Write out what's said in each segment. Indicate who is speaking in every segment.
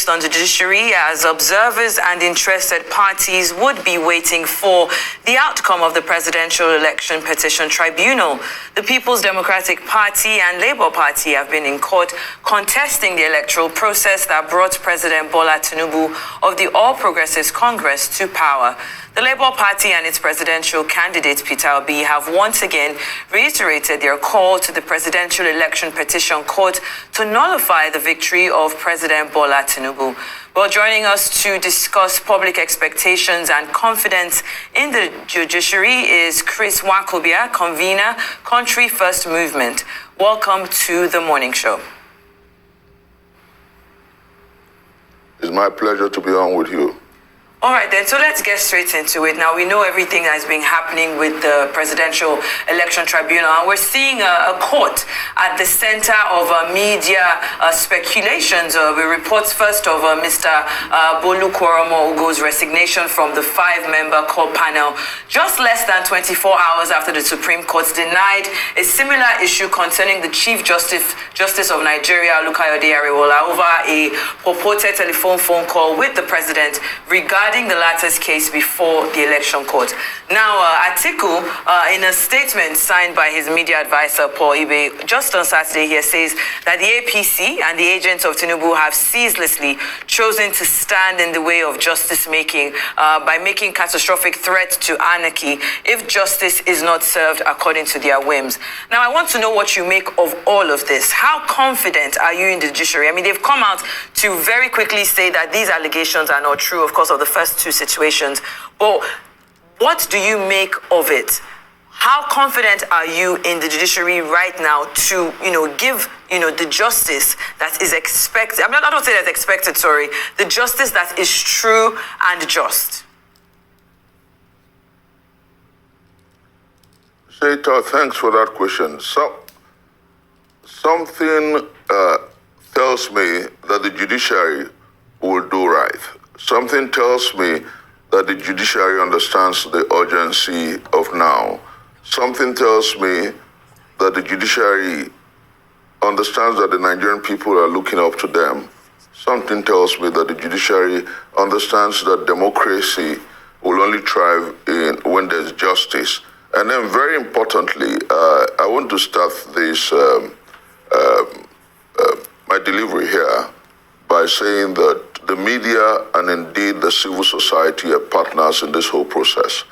Speaker 1: focused on the judiciary as observers and interested parties would be waiting for the outcome of the presidential election petition tribunal. The People's Democratic Party and Labour Party have been in court contesting the electoral process that brought President Bola Tinubu of the All Progressives Congress to power. The Labour Party and its presidential candidate, Peter Obi, have once again reiterated their call to the Presidential Election Petition Court to nullify the victory of President Bola Tinubu. Well, joining us to discuss public expectations and confidence in the judiciary is Chris Wakobia, convener, Country First Movement. Welcome to the morning show.
Speaker 2: It's my pleasure to be on with you.
Speaker 1: All right, then, so let's get straight into it. Now, we know everything that has been happening with the Presidential Election Tribunal, and we're seeing a court at the center of media speculations. We reports first of Mr. Bolu Koromo-Ugo's resignation from the 5-member core panel just less than 24 hours after the Supreme Court denied a similar issue concerning the Chief Justice of Nigeria, Olukayode Ariwola, over a purported phone call with the president regarding the latter's case before the election court. Now, Atiku, in a statement signed by his media advisor, Paul Ibe, just on Saturday here, says that the APC and the agents of Tinubu have ceaselessly chosen to stand in the way of justice-making by making catastrophic threats to anarchy if justice is not served according to their whims. Now, I want to know what you make of all of this. How confident are you in the judiciary? I mean, they've come out to very quickly say that these allegations are not true, of course, of the first two situations. But what do you make of it? How confident are you in the judiciary right now to, give, the justice that is expected? I don't say that's expected, sorry. The justice that is true and just.
Speaker 2: Seita, thanks for that question. Something tells me that the judiciary will do right. Something tells me that the judiciary understands the urgency of now. Something tells me that the judiciary understands that the Nigerian people are looking up to them. Something tells me that the judiciary understands that democracy will only thrive when there's justice. And then very importantly, I want to start this my delivery here by saying that the media and indeed the civil society are partners in this whole process.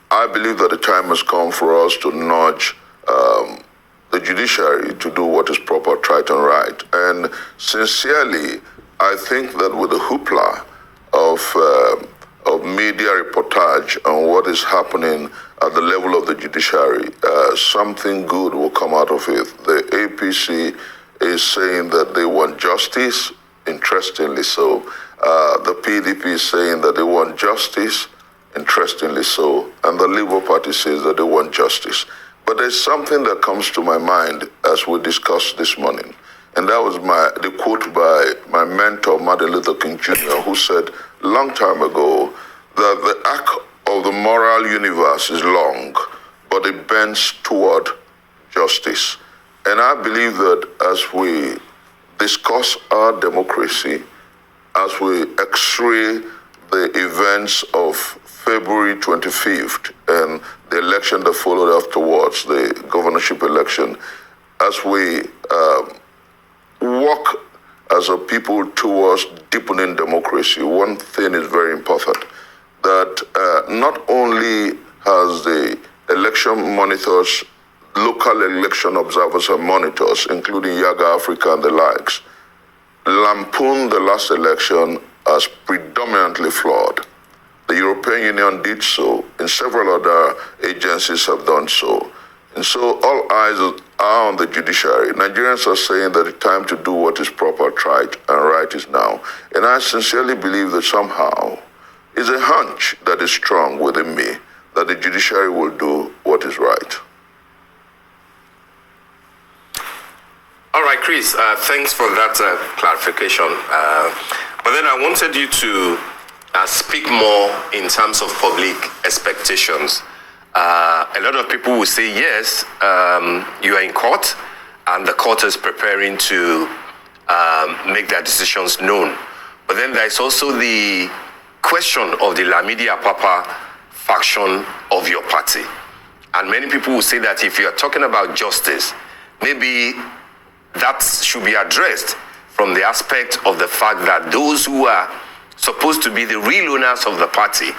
Speaker 2: I believe that the time has come for us to nudge the judiciary to do what is proper, right, and right. And sincerely, I think that with the hoopla of media reportage on what is happening at the level of the judiciary, something good will come out of it. The APC is saying that they want justice, interestingly so. The PDP is saying that they want justice, interestingly so. And the Labour Party says that they want justice. But there's something that comes to my mind as we discussed this morning. And that was the quote by my mentor, Martin Luther King Jr., who said a long time ago that the arc of the moral universe is long, but it bends toward justice. And I believe that as we discuss our democracy, as we x-ray the events of February 25th and the election that followed afterwards, the governorship election, as we work as a people towards deepening democracy, one thing is very important, that not only has the election monitors, local election observers and monitors, including Yaga Africa and the likes, lampooned the last election as predominantly flawed. The European Union did so, and several other agencies have done so. And so all eyes are on the judiciary. Nigerians are saying that the time to do what is proper, right, and right is now. And I sincerely believe that somehow it's a hunch that is strong within me that the judiciary will do what is right.
Speaker 3: All right, Chris, thanks for that clarification. But then I wanted you to speak more in terms of public expectations. A lot of people will say, yes, you are in court, and the court is preparing to make their decisions known. But But then there's also the question of the Lamidi Apapa faction of your party. And many people will say that if you're talking about justice, maybe that should be addressed from the aspect of the fact that those who are supposed to be the real owners of the party,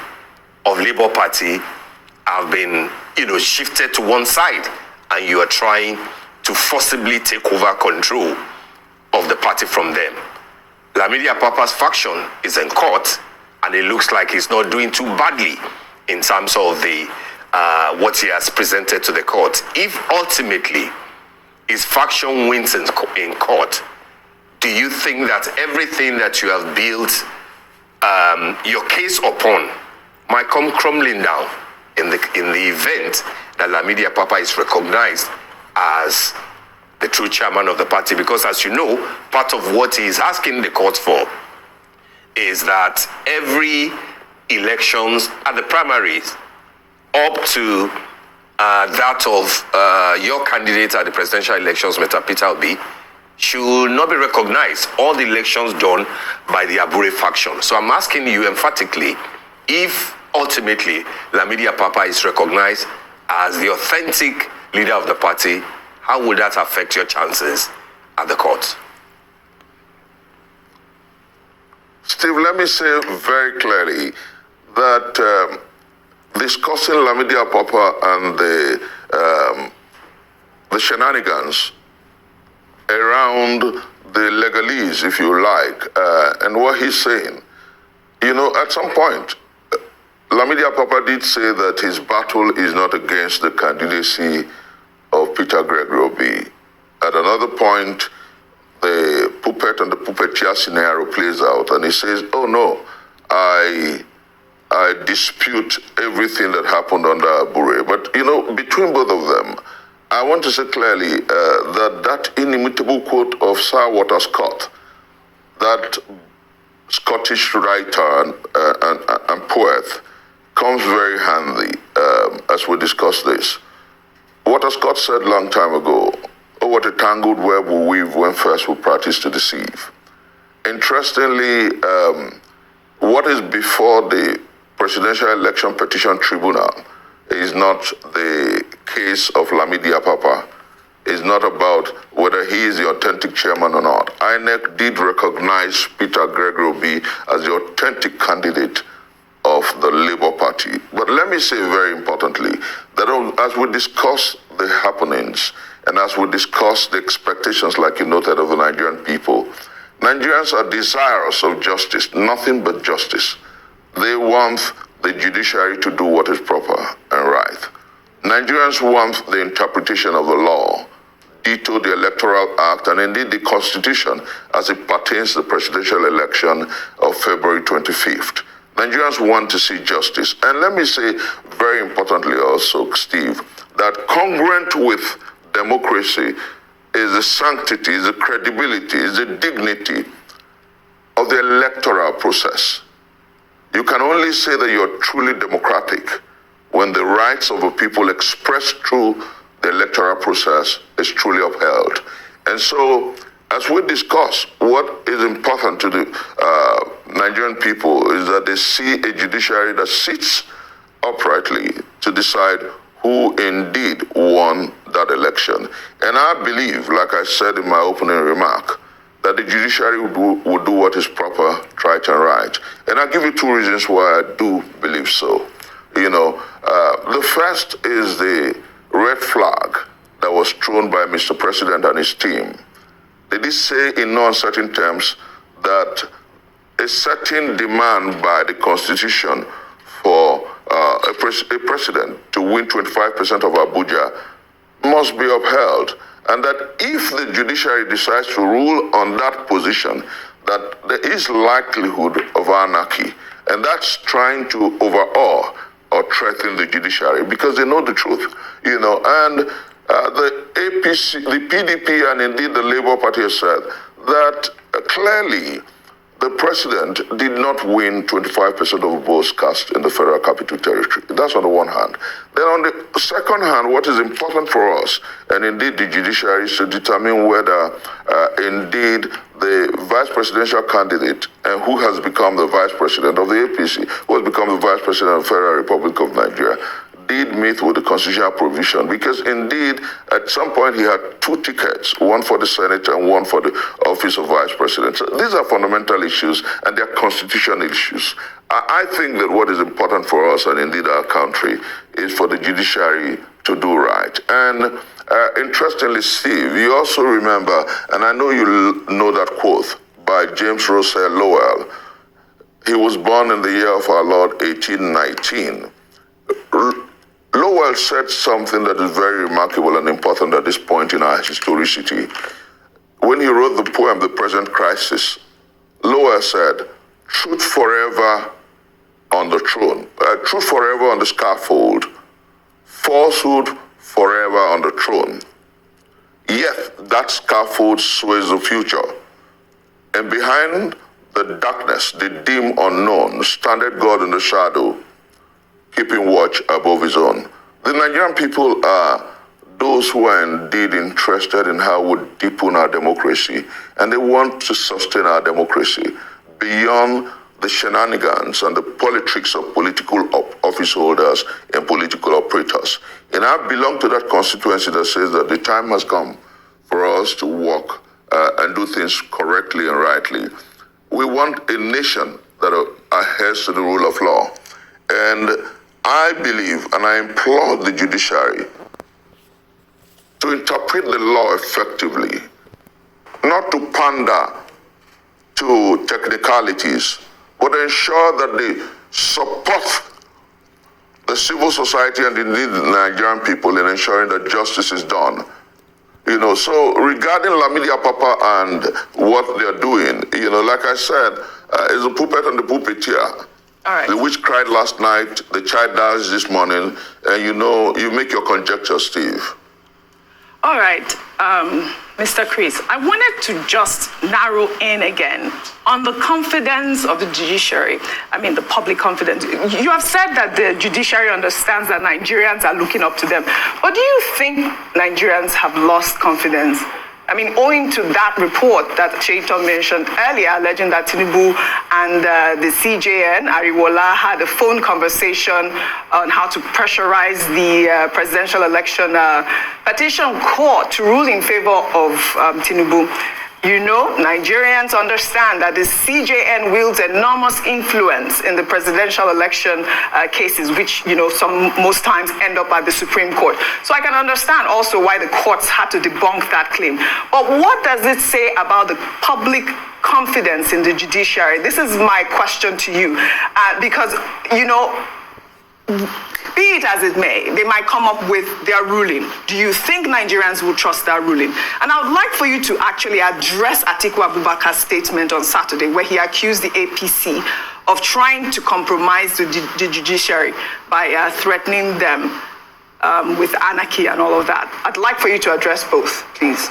Speaker 3: of Labour Party, have been, shifted to one side, and you are trying to forcibly take over control of the party from them. Lamidi Apapa's faction is in court, and it looks like he's not doing too badly in terms of the what he has presented to the court. If ultimately his faction wins in court, do you think that everything that you have built your case upon might come crumbling down in the event that Lamidi Apapa is recognized as the true chairman of the party? Because as you know, part of what he is asking the court for is that every elections at the primaries up to that of your candidate at the presidential elections, Mr. Peter Obi, should not be recognized. All the elections done by the Abure faction. So I'm asking you emphatically, if ultimately Lamidi Apapa is recognized as the authentic leader of the party, how would that affect your chances at the court?
Speaker 2: Steve, let me say very clearly that discussing Lamidi Apapa and the shenanigans around the legalese, if you like, and what he's saying, at some point, Lamidi Apapa did say that his battle is not against the candidacy of Peter Gregory Obi. At another point, the puppet and the puppeteer scenario plays out, and he says, oh no, I dispute everything that happened under Abure. But, between both of them, I want to say clearly that inimitable quote of Sir Walter Scott, that Scottish writer and poet, comes very handy as we discuss this. Walter Scott said a long time ago, oh, what a tangled web we weave when first we practice to deceive. Interestingly, what is before the Presidential Election Petition Tribunal is not the case of Lamidi Apapa. It's not about whether he is the authentic chairman or not. INEC did recognize Peter Gregory Obi as the authentic candidate of the Labour Party. But let me say very importantly that as we discuss the happenings and as we discuss the expectations, like you noted, of the Nigerian people, Nigerians are desirous of justice, nothing but justice. They want the judiciary to do what is proper and right. Nigerians want the interpretation of the law, ditto the Electoral Act, and indeed the Constitution as it pertains to the presidential election of February 25th. Nigerians want to see justice. And let me say very importantly also, Steve, that congruent with democracy is the sanctity, is the credibility, is the dignity of the electoral process. You can only say that you're truly democratic when the rights of the people expressed through the electoral process is truly upheld. And so, as we discuss, what is important to the Nigerian people is that they see a judiciary that sits uprightly to decide who indeed won that election. And I believe, like I said in my opening remark, that the judiciary would do what is proper, right and right. And I'll give you two reasons why I do believe so. The first is the red flag that was thrown by Mr. President and his team. They did say in no uncertain terms that a certain demand by the Constitution for a president to win 25% of Abuja must be upheld, and that if the judiciary decides to rule on that position, that there is likelihood of anarchy, and that's trying to overawe or threaten the judiciary because they know the truth, and the APC, the PDP, and indeed the Labour Party has said that clearly the president did not win 25% of the votes cast in the Federal Capital Territory. That's on the one hand. Then on the second hand, what is important for us, and indeed the judiciary, is to determine whether indeed the vice presidential candidate and who has become the vice president of the APC, who has become the vice president of the Federal Republic of Nigeria, did meet with the constitutional provision, because indeed at some point he had two tickets, one for the Senate and one for the office of vice president. So these are fundamental issues and they're constitutional issues. I think that what is important for us and indeed our country is for the judiciary to do right. And interestingly, Steve, you also remember, and I know you know that quote by James Russell Lowell. He was born in the year of our Lord 1819. Lowell said something that is very remarkable and important at this point in our historicity. When he wrote the poem, The Present Crisis, Lowell said, "Truth forever on the throne, truth forever on the scaffold, falsehood forever on the throne. Yet that scaffold sways the future. And behind the darkness, the dim unknown, standeth God in the shadow, keeping watch above his own." The Nigerian people are those who are indeed interested in how we deepen our democracy, and they want to sustain our democracy beyond the shenanigans and the politics of political office holders and political operators. And I belong to that constituency that says that the time has come for us to work and do things correctly and rightly. We want a nation that adheres to the rule of law. And I believe and I implore the judiciary to interpret the law effectively, not to pander to technicalities, but ensure that they support the civil society and indeed the Nigerian people in ensuring that justice is done. You know, so regarding Lamidia Papa and what they're doing, you know, like I said, it's a puppet and the puppeteer.
Speaker 1: All right.
Speaker 2: The witch cried last night, the child dies this morning, and you know, you make your conjecture, Steve.
Speaker 4: All right, Mr. Chris, I wanted to just narrow in again on the confidence of the judiciary. I mean, the public confidence. You have said that the judiciary understands that Nigerians are looking up to them. But do you think Nigerians have lost confidence? I mean, owing to that report that Shaitan mentioned earlier, alleging that Tinubu and the CJN, Ariwola, had a phone conversation on how to pressurize the presidential election petition court to rule in favor of Tinubu. You know, Nigerians understand that the CJN wields enormous influence in the presidential election cases, which, you know, most times end up at the Supreme Court. So I can understand also why the courts had to debunk that claim. But what does it say about the public confidence in the judiciary? This is my question to you, because, you know, be it as it may, they might come up with their ruling. Do you think Nigerians will trust that ruling? And I would like for you to actually address Atiku Abubakar's statement on Saturday, where he accused the APC of trying to compromise the judiciary by threatening them with anarchy and all of that. I'd like for you to address both, please.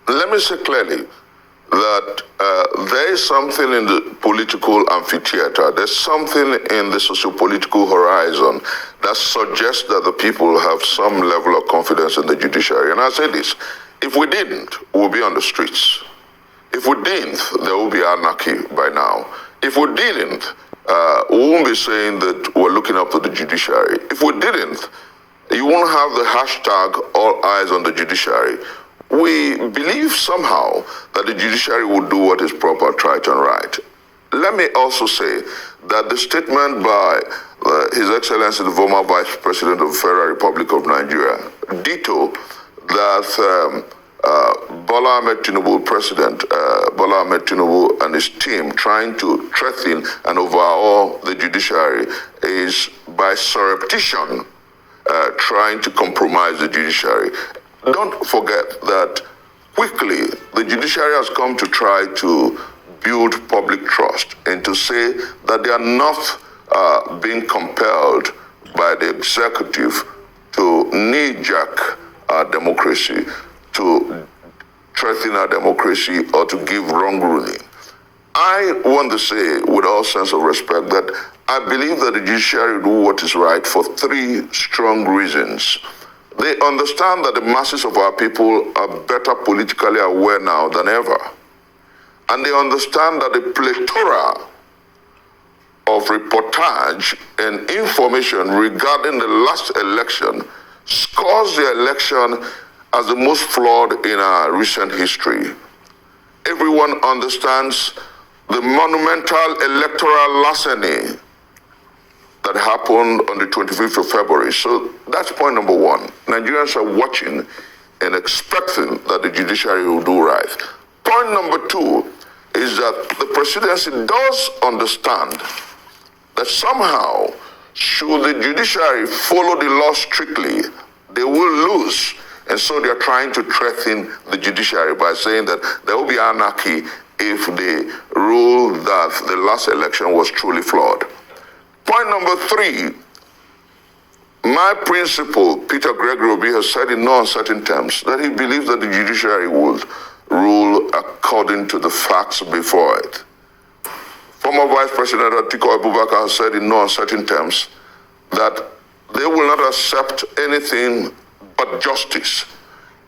Speaker 2: Let me say clearly that there is something in the political amphitheater, there's something in the socio-political horizon that suggests that the people have some level of confidence in the judiciary. And I say this, if we didn't, we'll be on the streets. If we didn't, there will be anarchy by now. If we didn't, we won't be saying that we're looking up to the judiciary. If we didn't, you won't have the hashtag all eyes on the judiciary. We believe somehow that the judiciary will do what is proper, right and right. Let me also say that the statement by His Excellency the former Vice President of the Federal Republic of Nigeria, ditto that Bola Ahmed Tinubu, President Bola Ahmed Tinubu and his team trying to threaten and overhaul the judiciary is by surreptition trying to compromise the judiciary. Don't forget that quickly the judiciary has come to try to build public trust and to say that they are not being compelled by the executive to knee-jerk our democracy, to threaten our democracy, or to give wrong ruling. I want to say with all sense of respect that I believe that the judiciary will do what is right for three strong reasons. They understand that the masses of our people are better politically aware now than ever. And they understand that the plethora of reportage and information regarding the last election scores the election as the most flawed in our recent history. Everyone understands the monumental electoral larceny that happened on the 25th of February. So that's point number one. Nigerians are watching and expecting that the judiciary will do right. Point number two is that the presidency does understand that somehow, should the judiciary follow the law strictly, they will lose. And so they're trying to threaten the judiciary by saying that there will be anarchy if they rule that the last election was truly flawed. Point number three, my principal, Peter Gregory Obi, has said in no uncertain terms that he believes that the judiciary would rule according to the facts before it. Former Vice President Atiku Abubakar has said in no uncertain terms that they will not accept anything but justice.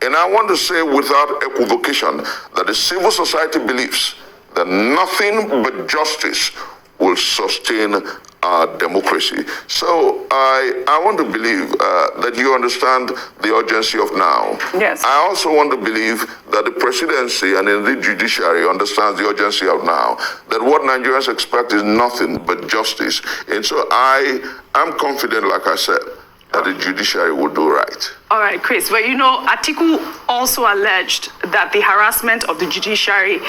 Speaker 2: And I want to say without equivocation that the civil society believes that nothing but justice will sustain our democracy. So I want to believe that you understand the urgency of now.
Speaker 4: Yes.
Speaker 2: I also want to believe that the presidency and indeed judiciary understands the urgency of now, that what Nigerians expect is nothing but justice. And so I am confident, like I said, that the judiciary will do right.
Speaker 4: All right, Chris. Well, you know, Atiku also alleged that the harassment of the judiciary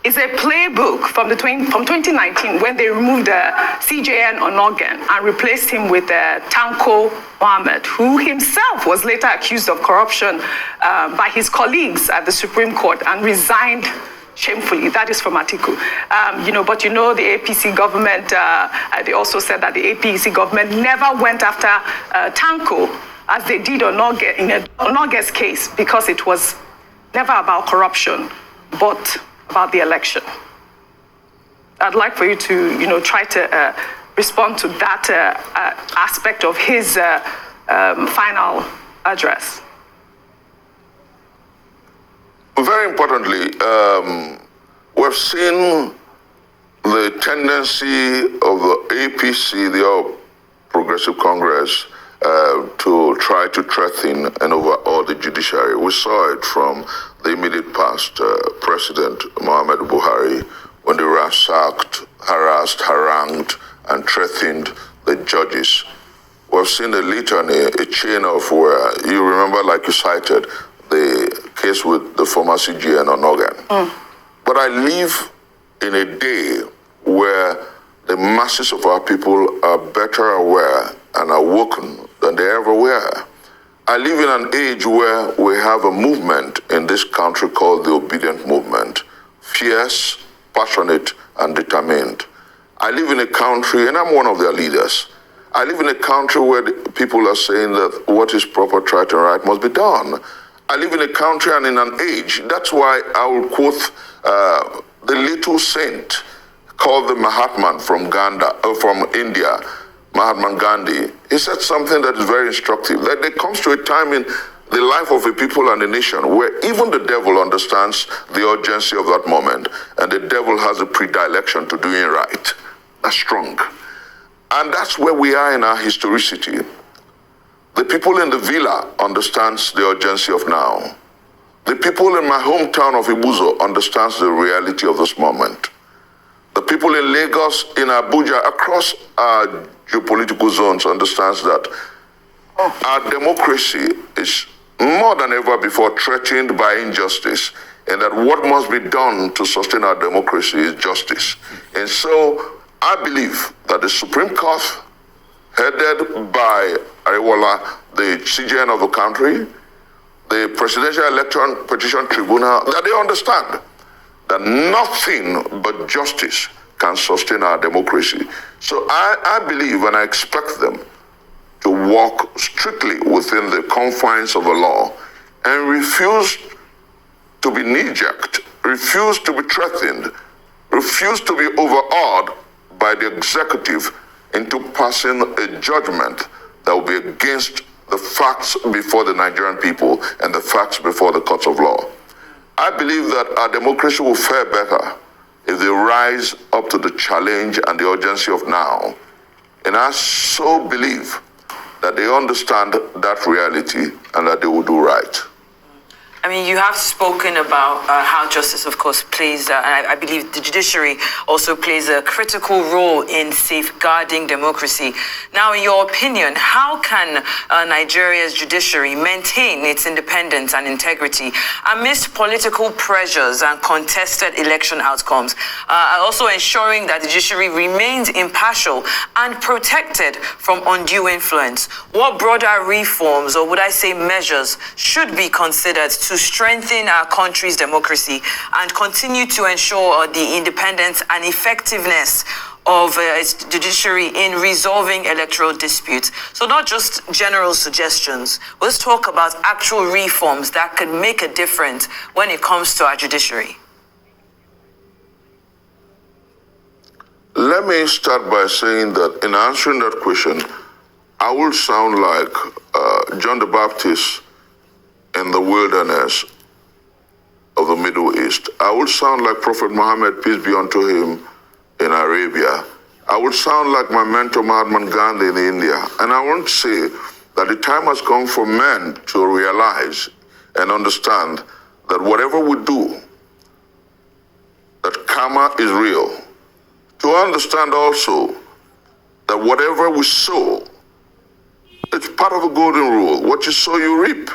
Speaker 4: is a playbook from 2019 when they removed CJN Onogen and replaced him with Tanko Mohammed, who himself was later accused of corruption by his colleagues at the Supreme Court and resigned shamefully. That is from Atiku. But the APC government, they also said that the APC government never went after Tanko as they did in Onoge's case, because it was never about corruption, but about the election. I'd like for you to, try to respond to that aspect of his final address.
Speaker 2: Very importantly, we've seen the tendency of the APC, the All Progressive Congress, to try to threaten and overhaul the judiciary. We saw it from the immediate past, President Muhammadu Buhari, when they ransacked, harassed, harangued, and threatened the judges. We've seen a litany, a chain of where, you remember, like you cited, the case with the former CGN Onogen. But I live in a day where the masses of our people are better aware and awoken than they ever were. I live in an age where we have a movement in this country called the Obedient movement, fierce, passionate, and determined. I live in a country, and I'm one of their leaders, I live in a country where people are saying that what is proper, right, and right must be done. I live in a country and in an age. That's why I will quote the little saint called the Mahatma from India, Mahatma Gandhi. He said something that is very instructive, that there comes to a time in the life of a people and a nation where even the devil understands the urgency of that moment, and the devil has a predilection to doing right. That's strong. And that's where we are in our historicity. The people in the villa understands the urgency of now. The people in my hometown of Ibuzo understands the reality of this moment. The people in Lagos, in Abuja, across our geopolitical zones understands that our democracy is more than ever before threatened by injustice, and that what must be done to sustain our democracy is justice. And so I believe that the Supreme Court, headed by Ariwola, the CJN of the country, the Presidential Election Petition Tribunal, that they understand that nothing but justice can sustain our democracy. So I believe and I expect them to walk strictly within the confines of the law and refuse to be knee-jerked, refuse to be threatened, refuse to be overawed by the executive into passing a judgment that will be against the facts before the Nigerian people and the facts before the courts of law. I believe that our democracy will fare better if they rise up to the challenge and the urgency of now. And I so believe that they understand that reality and that they will do right.
Speaker 1: I mean, you have spoken about how justice, of course, plays, and I believe the judiciary also plays a critical role in safeguarding democracy. Now, in your opinion, how can Nigeria's judiciary maintain its independence and integrity amidst political pressures and contested election outcomes, also ensuring that the judiciary remains impartial and protected from undue influence? What broader reforms, or would I say measures, should be considered to strengthen our country's democracy and continue to ensure the independence and effectiveness of its judiciary in resolving electoral disputes? So not just general suggestions. Let's talk about actual reforms that can make a difference when it comes to our judiciary.
Speaker 2: Let me start by saying that in answering that question, I will sound like John the Baptist in the wilderness of the Middle East. I would sound like Prophet Muhammad, peace be unto him, in Arabia. I would sound like my mentor Mahatma Gandhi in India. And I want to say that the time has come for men to realize and understand that whatever we do, that karma is real. To understand also that whatever we sow, it's part of a golden rule. What you sow, you reap.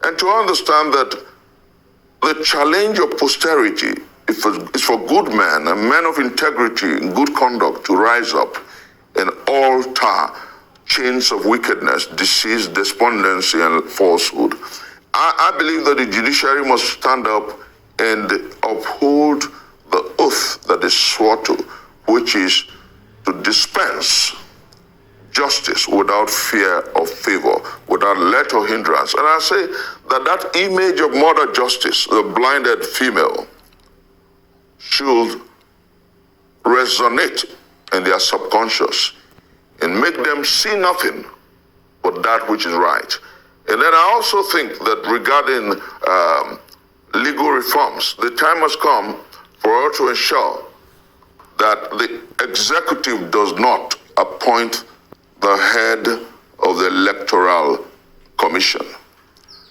Speaker 2: And to understand that the challenge of posterity is for good men and men of integrity and good conduct to rise up and alter chains of wickedness, disease, despondency, and falsehood. I believe that the judiciary must stand up and uphold the oath that is swore to, which is to dispense justice without fear of favor, without let or hindrance. And I say that that image of mother justice, the blinded female, should resonate in their subconscious and make them see nothing but that which is right. And then I also think that regarding legal reforms, the time has come for us to ensure that the executive does not appoint the head of the Electoral Commission.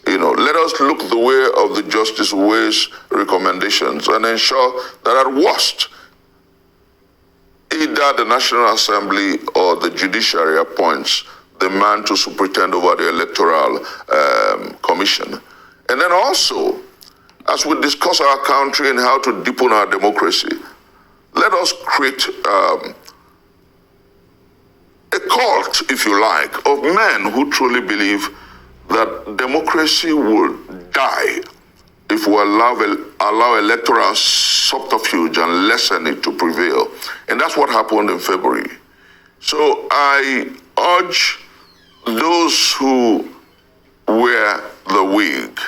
Speaker 2: Let us look the way of the Justice Way's recommendations and ensure that at worst, either the National Assembly or the judiciary appoints the man to superintend over the Electoral Commission. And then also, as we discuss our country and how to deepen our democracy, let us create a cult, if you like, of men who truly believe that democracy will die if we allow electoral subterfuge and lessen it to prevail. And that's what happened in February. So I urge those who wear the wig,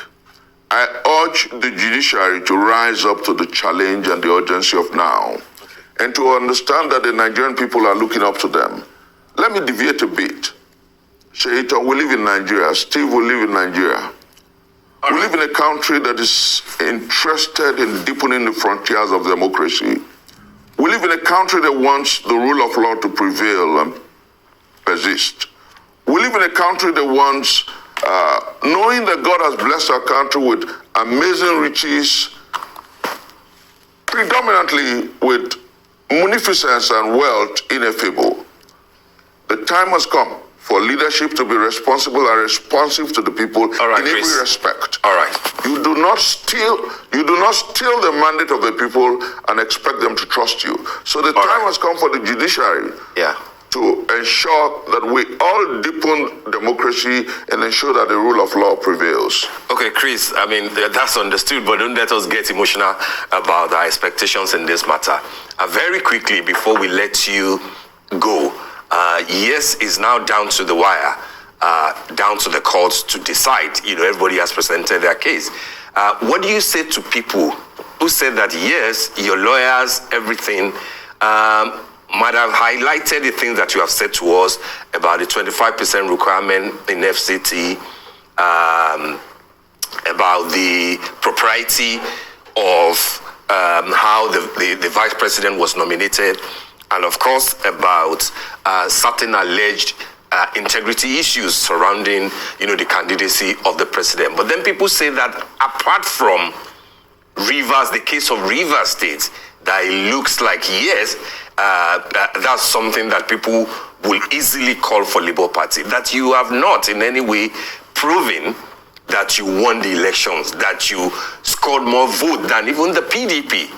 Speaker 2: I urge the judiciary to rise up to the challenge and the urgency of now, and to understand that the Nigerian people are looking up to them. Let me deviate a bit. Shaitan, we live in Nigeria. Steve, we live in Nigeria. We live in a country that is interested in deepening the frontiers of democracy. We live in a country that wants the rule of law to prevail and persist. We live in a country that wants, knowing that God has blessed our country with amazing riches, predominantly with munificence and wealth ineffable. The time has come for leadership to be responsible and responsive to the people in every respect.
Speaker 3: All right.
Speaker 2: You do not steal the mandate of the people and expect them to trust you. So the time has come for the judiciary to ensure that we all deepen democracy and ensure that the rule of law prevails.
Speaker 3: Okay, Chris, I mean, that's understood, but don't let us get emotional about our expectations in this matter. Very quickly, before we let you go, yes is now down to the wire, down to the courts to decide. Everybody has presented their case. What do you say to people who say that, yes, your lawyers, everything, might have highlighted the things that you have said to us about the 25% requirement in FCT, about the propriety of how the vice president was nominated, and of course about certain alleged integrity issues surrounding, the candidacy of the president. But then people say that apart from Rivers, the case of Rivers State, that it looks like, yes, that's something that people will easily call for Labour Party, that you have not in any way proven that you won the elections, that you scored more votes than even the PDP,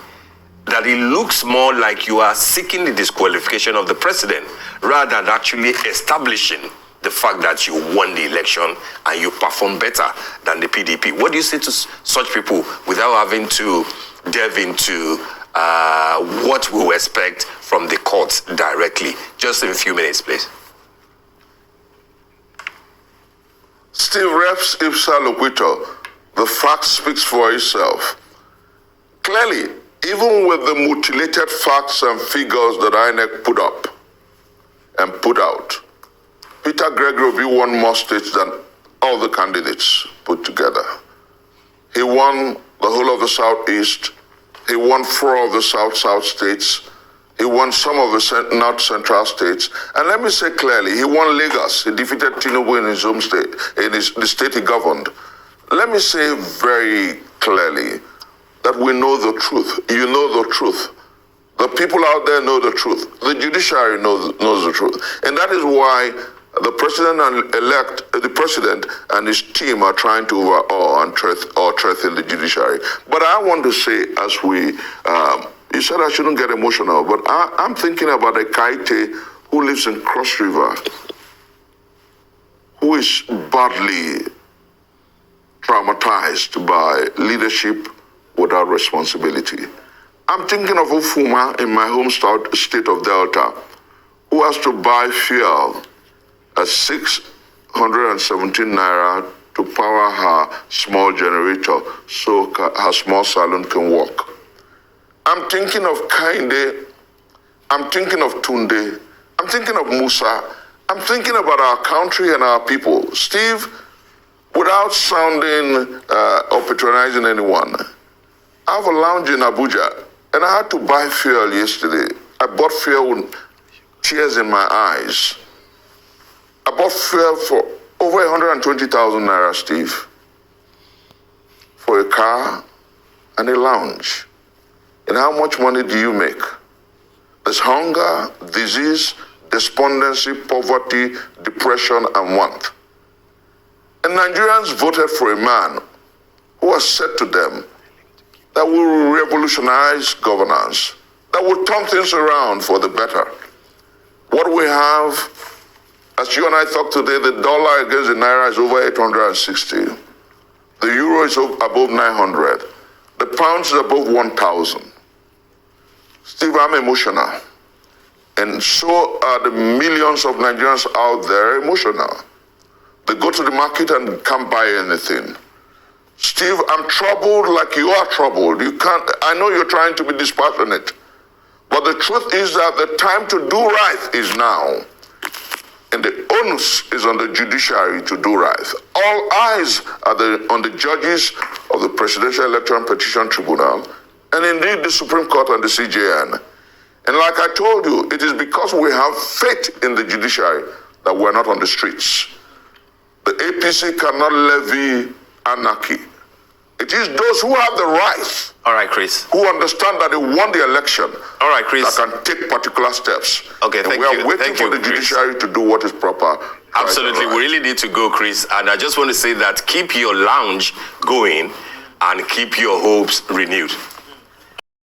Speaker 3: that it looks more like you are seeking the disqualification of the president rather than actually establishing the fact that you won the election and you performed better than the PDP. What do you say to such people without having to delve into what we will expect from the courts directly? Just in a few minutes, please.
Speaker 2: Steve, Reps ipsa loquitur, the fact speaks for itself. Clearly, even with the mutilated facts and figures that INEC put up and put out, Peter Gregory Obi won more states than all the candidates put together. He won the whole of the Southeast. He won 4 of the South states. He won some of the North Central states. And let me say clearly, he won Lagos. He defeated Tinubu in his home state, in the state he governed. Let me say very clearly that we know the truth. You know the truth. The people out there know the truth. The judiciary knows the truth. And that is why the president and his team are trying to overawe and threaten the judiciary. But I want to say, as you said I shouldn't get emotional, but I'm thinking about a Kaite who lives in Cross River, who is badly traumatized by leadership without responsibility. I'm thinking of Ufuma in my home state of Delta, who has to buy fuel at 617 naira to power her small generator so her small salon can work. I'm thinking of Kainde, I'm thinking of Tunde, I'm thinking of Musa, I'm thinking about our country and our people. Steve, without sounding or patronizing anyone, I have a lounge in Abuja and I had to buy fuel yesterday. I bought fuel with tears in my eyes. I bought fuel for over 120,000 naira, Steve, for a car and a lounge. And how much money do you make? There's hunger, disease, despondency, poverty, depression, and want. And Nigerians voted for a man who has said to them that we will revolutionize governance, that will turn things around for the better. What we have, as you and I talked today, the dollar against the naira is over 860. The euro is above 900. The pound is above 1,000. Steve, I'm emotional. And so are the millions of Nigerians out there emotional. They go to the market and can't buy anything. Steve, I'm troubled like you are troubled. I know you're trying to be dispassionate, but the truth is that the time to do right is now. And the onus is on the judiciary to do right. All eyes are on the judges of the Presidential Electoral and Petition Tribunal, and indeed the Supreme Court and the CJN. And like I told you, it is because we have faith in the judiciary that we're not on the streets. The APC cannot levy anarchy. It is those who have the right.
Speaker 3: All right, Chris.
Speaker 2: Who understand that they won the election.
Speaker 3: All right, Chris.
Speaker 2: That can take particular steps.
Speaker 3: Okay, thank you.
Speaker 2: We are waiting for the judiciary to do what is proper.
Speaker 3: Absolutely. We really need to go, Chris. And I just want to say that keep your lounge going and keep your hopes renewed.